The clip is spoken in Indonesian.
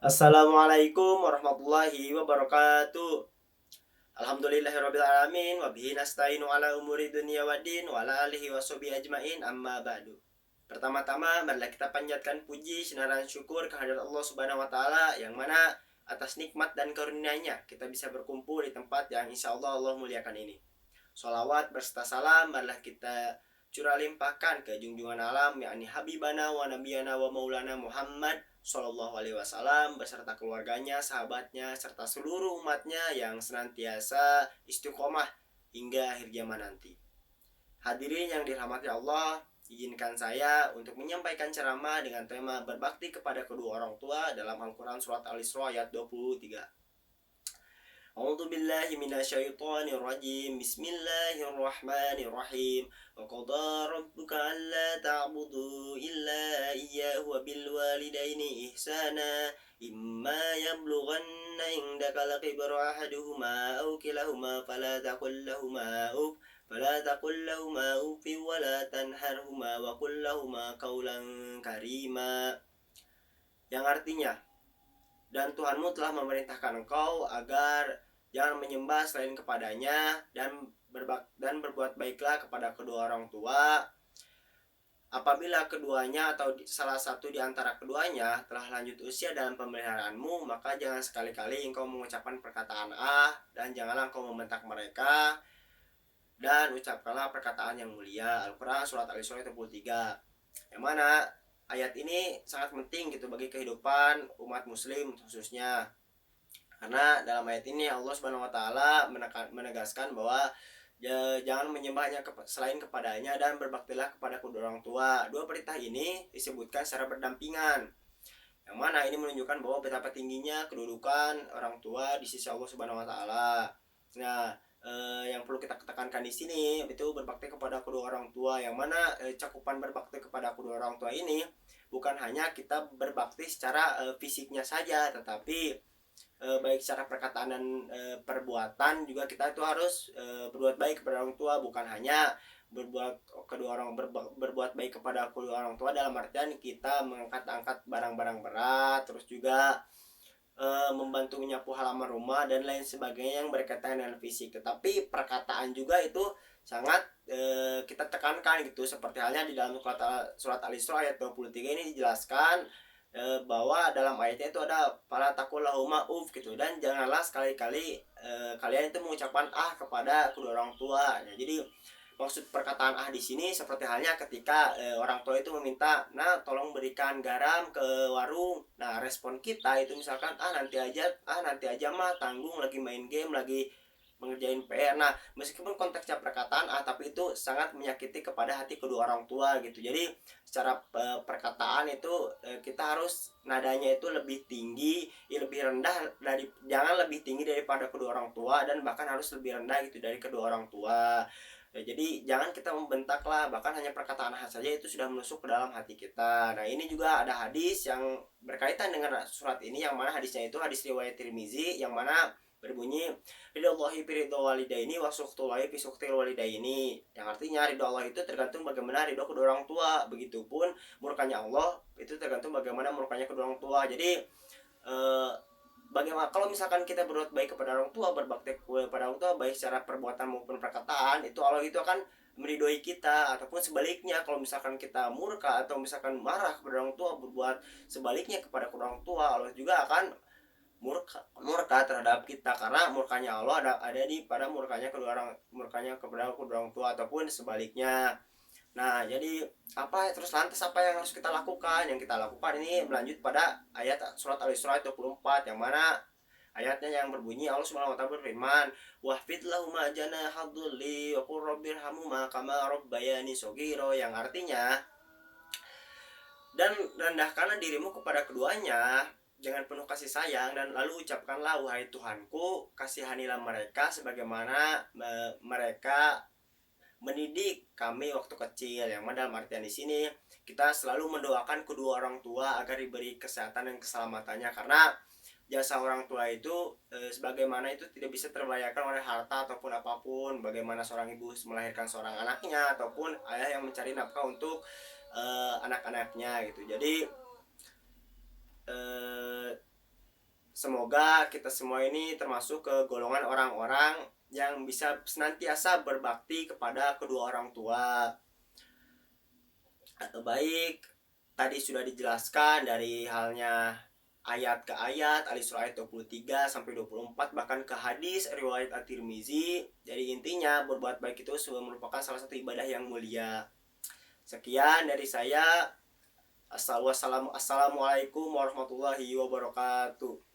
Assalamualaikum warahmatullahi wabarakatuh. Alhamdulillahirabbil alamin wa bihi nasta'inu ala umuri dunya waddin wa ala alihi washabihi ajmain amma ba'du. Pertama-tama marilah kita panjatkan puji sinaran syukur kehadirat Allah Subhanahu wa taala yang mana atas nikmat dan karunia-Nya kita bisa berkumpul di tempat yang insyaallah Allah muliakan ini. Sholawat berserta salam marilah kita curah limpahkan ke junjungan alam yakni Habibana wa Nabiyana wa Maulana Muhammad Sallallahu Alaihi Wasallam beserta keluarganya, sahabatnya, serta seluruh umatnya yang senantiasa istiqomah hingga akhir zaman nanti. Hadirin yang dirahmati Allah, izinkan saya untuk menyampaikan ceramah dengan tema berbakti kepada kedua orang tua dalam Al-Quran Surat Al-Isra ayat 23. A'udzu billahi minasyaitonir rajim. Bismillahirrahmanirrahim. Wa qada rabbuka alla ta'budu illa iyyahu wa bil walidaini ihsana. Imma yablughanna indaka al-kibra ahaduhuma aw kilahuma fala taqul lahumā uff wa la tanharhuma wa qul lahumā qawlan karīmā. Yang artinya, dan Tuhanmu telah memerintahkan engkau agar jangan menyembah selain kepadanya dan berbuat baiklah kepada kedua orang tua. Apabila keduanya atau salah satu di antara keduanya telah lanjut usia dalam pemeliharaanmu, maka jangan sekali-kali engkau mengucapkan perkataan dan janganlah engkau membentak mereka, dan ucapkanlah perkataan yang mulia. Al-Quran Surat Al-Isra 23. Yang mana ayat ini sangat penting gitu bagi kehidupan umat muslim khususnya, karena dalam ayat ini Allah Subhanahu wa taala menegaskan bahwa jangan menyembahnya selain kepadanya dan berbaktilah kepada kedua orang tua. Dua perintah ini disebutkan secara berdampingan, yang mana ini menunjukkan bahwa betapa tingginya kedudukan orang tua di sisi Allah Subhanahu wa taala. Nah, yang perlu kita tekankan di sini itu berbakti kepada kedua orang tua, yang mana cakupan berbakti kepada kedua orang tua ini bukan hanya kita berbakti secara fisiknya saja, tetapi baik secara perkataan dan perbuatan juga kita itu harus berbuat baik kepada orang tua, bukan hanya berbuat baik kepada kedua orang tua dalam artian kita mengangkat barang-barang berat, terus juga membantu menyapu halaman rumah dan lain sebagainya yang berkaitan dengan fisik, tetapi perkataan juga itu sangat kita tekankan gitu, seperti halnya di dalam surat Al-Isra ayat 23 ini dijelaskan bahwa dalam ayatnya itu ada para takul lahuma uf gitu, dan janganlah sekali-kali kalian itu mengucapkan kepada kedua orang tua. Nah, jadi maksud perkataan di sini seperti halnya ketika orang tua itu meminta, nah tolong berikan garam ke warung. Nah, respon kita itu misalkan nanti aja mah, tanggung lagi main game, lagi mengerjain PR. Nah, meskipun konteksnya perkataan tapi itu sangat menyakiti kepada hati kedua orang tua gitu. Jadi secara perkataan itu kita harus nadanya itu lebih tinggi, lebih rendah jangan lebih tinggi daripada kedua orang tua, dan bahkan harus lebih rendah gitu dari kedua orang tua. Ya, jadi jangan kita membentak lah, bahkan hanya perkataan saja itu sudah menusuk ke dalam hati kita. Nah, ini juga ada hadis yang berkaitan dengan surat ini, yang mana hadisnya itu hadis riwayat Tirmizi, yang mana berbunyi ridhollahi fi ridho walidaini wa sukhtullahi fi sukhtil walidaini, yang artinya ridho Allah itu tergantung bagaimana ridho kedua orang tua, begitupun murkanya Allah itu tergantung bagaimana murkanya kedua orang tua. Jadi bagaimana kalau misalkan kita berbuat baik kepada orang tua, berbakti kepada orang tua baik secara perbuatan maupun perkataan, itu Allah itu akan meridhoi kita. Ataupun sebaliknya, kalau misalkan kita murka atau misalkan marah kepada orang tua, berbuat sebaliknya kepada orang tua, Allah juga akan murka terhadap kita, karena murkanya Allah ada di pada murkanya kepada kedua orang tua ataupun sebaliknya. Nah, jadi lantas apa yang harus kita lakukan? Yang kita lakukan ini melanjut pada ayat surat Al-Isra 24, yang mana ayatnya yang berbunyi Allah Subhanahu wa taala berfirman, "Wahfid lahuma janaha dhulli wa qur rabbirhamhuma kama rabbayani shaghira," yang artinya, dan rendahkanlah dirimu kepada keduanya dengan penuh kasih sayang, dan lalu ucapkanlah, wahai Tuhanku, kasihanilah mereka sebagaimana mereka mendidik kami waktu kecil. Yang mana dalam artian di sini kita selalu mendoakan kedua orang tua agar diberi kesehatan dan keselamatannya, karena jasa orang tua itu sebagaimana itu tidak bisa terbayarkan oleh harta ataupun apapun. Bagaimana seorang ibu melahirkan seorang anaknya, ataupun ayah yang mencari nafkah untuk anak-anaknya gitu. Jadi Semoga kita semua ini termasuk ke golongan orang-orang yang bisa senantiasa berbakti kepada kedua orang tua. Baik, tadi sudah dijelaskan dari halnya ayat ke ayat, Al-Isra ayat 23 sampai 24, bahkan ke hadis riwayat At-Tirmizi. Jadi intinya berbuat baik itu merupakan salah satu ibadah yang mulia. Sekian dari saya. Assalamualaikum warahmatullahi wabarakatuh.